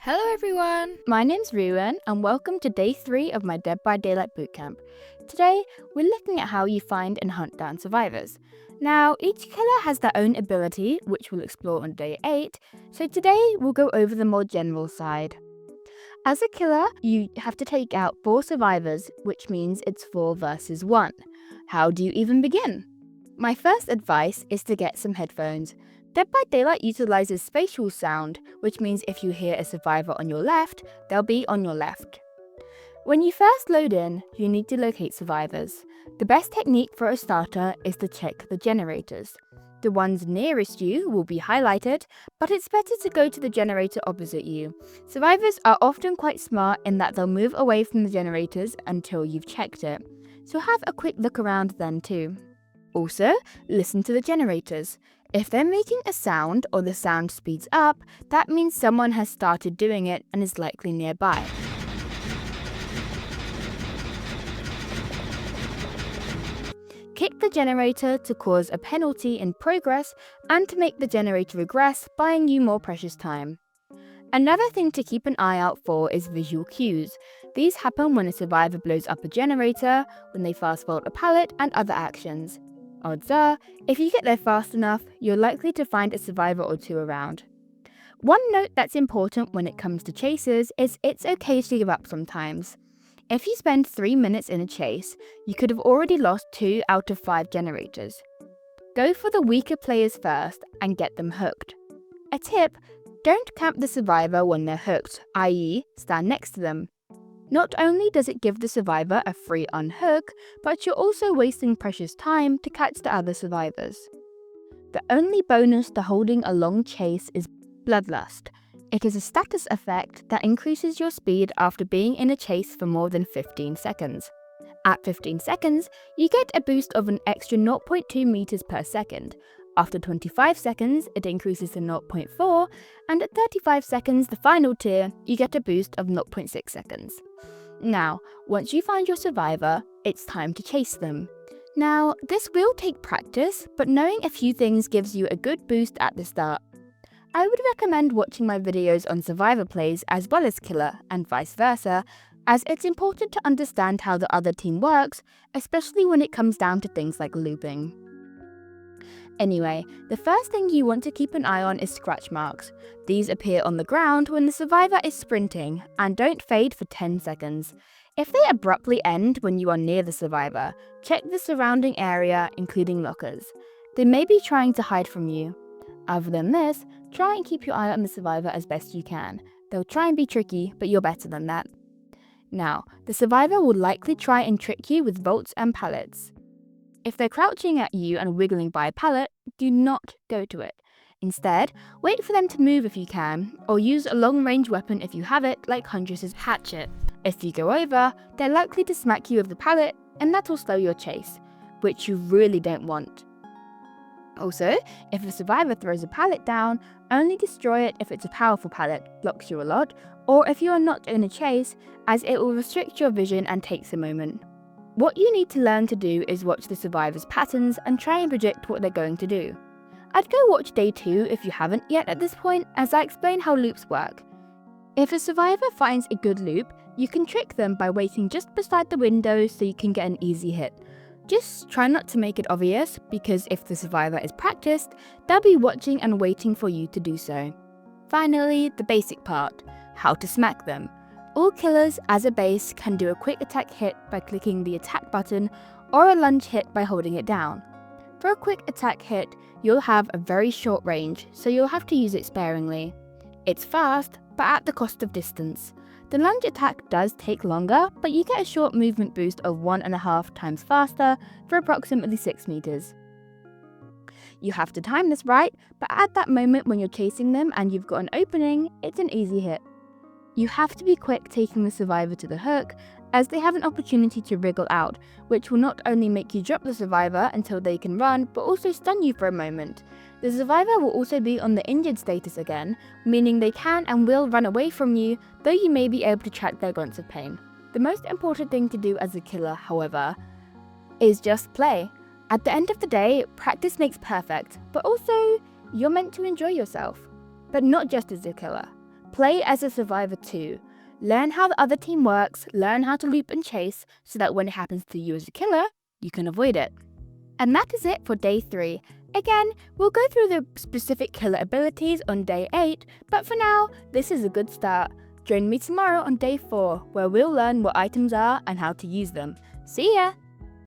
Hello everyone! My name's Reewyn and welcome to day 3 of my Dead by Daylight Bootcamp. Today, we're looking at how you find and hunt down survivors. Now, each killer has their own ability, which we'll explore on day 8, so today we'll go over the more general side. As a killer, you have to take out 4 survivors, which means it's 4 versus 1. How do you even begin? My first advice is to get some headphones. Dead by Daylight utilizes spatial sound, which means if you hear a survivor on your left, they'll be on your left. When you first load in, you need to locate survivors. The best technique for a starter is to check the generators. The ones nearest you will be highlighted, but it's better to go to the generator opposite you. Survivors are often quite smart in that they'll move away from the generators until you've checked it, so have a quick look around then too. Also, listen to the generators. If they're making a sound or the sound speeds up, that means someone has started doing it and is likely nearby. Kick the generator to cause a penalty in progress and to make the generator regress, buying you more precious time. Another thing to keep an eye out for is visual cues. These happen when a survivor blows up a generator, when they fast forward a pallet, and other actions. Odds are, if you get there fast enough, you're likely to find a survivor or two around. One note that's important when it comes to chases is it's okay to give up sometimes. If you spend 3 minutes in a chase, you could have already lost 2 out of 5 generators. Go for the weaker players first and get them hooked. A tip, don't camp the survivor when they're hooked, i.e. stand next to them. Not only does it give the survivor a free unhook, but you're also wasting precious time to catch the other survivors. The only bonus to holding a long chase is Bloodlust. It is a status effect that increases your speed after being in a chase for more than 15 seconds. At 15 seconds, you get a boost of an extra 0.2 meters per second. After 25 seconds, it increases to 0.4, and at 35 seconds, the final tier, you get a boost of 0.6 seconds. Now, once you find your survivor, it's time to chase them. Now, this will take practice, but knowing a few things gives you a good boost at the start. I would recommend watching my videos on survivor plays as well as killer, and vice versa, as it's important to understand how the other team works, especially when it comes down to things like looping. Anyway, the first thing you want to keep an eye on is scratch marks. These appear on the ground when the survivor is sprinting and don't fade for 10 seconds. If they abruptly end when you are near the survivor, check the surrounding area, including lockers. They may be trying to hide from you. Other than this, try and keep your eye on the survivor as best you can. They'll try and be tricky, but you're better than that. Now, the survivor will likely try and trick you with vaults and pallets. If they're crouching at you and wiggling by a pallet, do not go to it. Instead, wait for them to move if you can, or use a long-range weapon if you have it, like Huntress's hatchet. If you go over, they're likely to smack you with the pallet, and that will slow your chase, which you really don't want. Also, if a survivor throws a pallet down, only destroy it if it's a powerful pallet, blocks you a lot, or if you are not in a chase, as it will restrict your vision and takes a moment. What you need to learn to do is watch the survivors' patterns and try and predict what they're going to do. I'd go watch day 2 if you haven't yet at this point, as I explain how loops work. If a survivor finds a good loop, you can trick them by waiting just beside the window so you can get an easy hit. Just try not to make it obvious, because if the survivor is practiced, they'll be watching and waiting for you to do so. Finally, the basic part, how to smack them. All killers, as a base, can do a quick attack hit by clicking the attack button or a lunge hit by holding it down. For a quick attack hit, you'll have a very short range, so you'll have to use it sparingly. It's fast, but at the cost of distance. The lunge attack does take longer, but you get a short movement boost of 1.5 times faster for approximately 6 meters. You have to time this right, but at that moment when you're chasing them and you've got an opening, it's an easy hit. You have to be quick taking the survivor to the hook, as they have an opportunity to wriggle out, which will not only make you drop the survivor until they can run, but also stun you for a moment. The survivor will also be on the injured status again, meaning they can and will run away from you, though you may be able to track their grunts of pain. The most important thing to do as a killer, however, is just play. At the end of the day, practice makes perfect, but also, you're meant to enjoy yourself. But not just as a killer. Play as a survivor too. Learn how the other team works, learn how to loop and chase, so that when it happens to you as a killer, you can avoid it. And that is it for day 3. Again, we'll go through the specific killer abilities on day 8, but for now, this is a good start. Join me tomorrow on day 4, where we'll learn what items are and how to use them. See ya!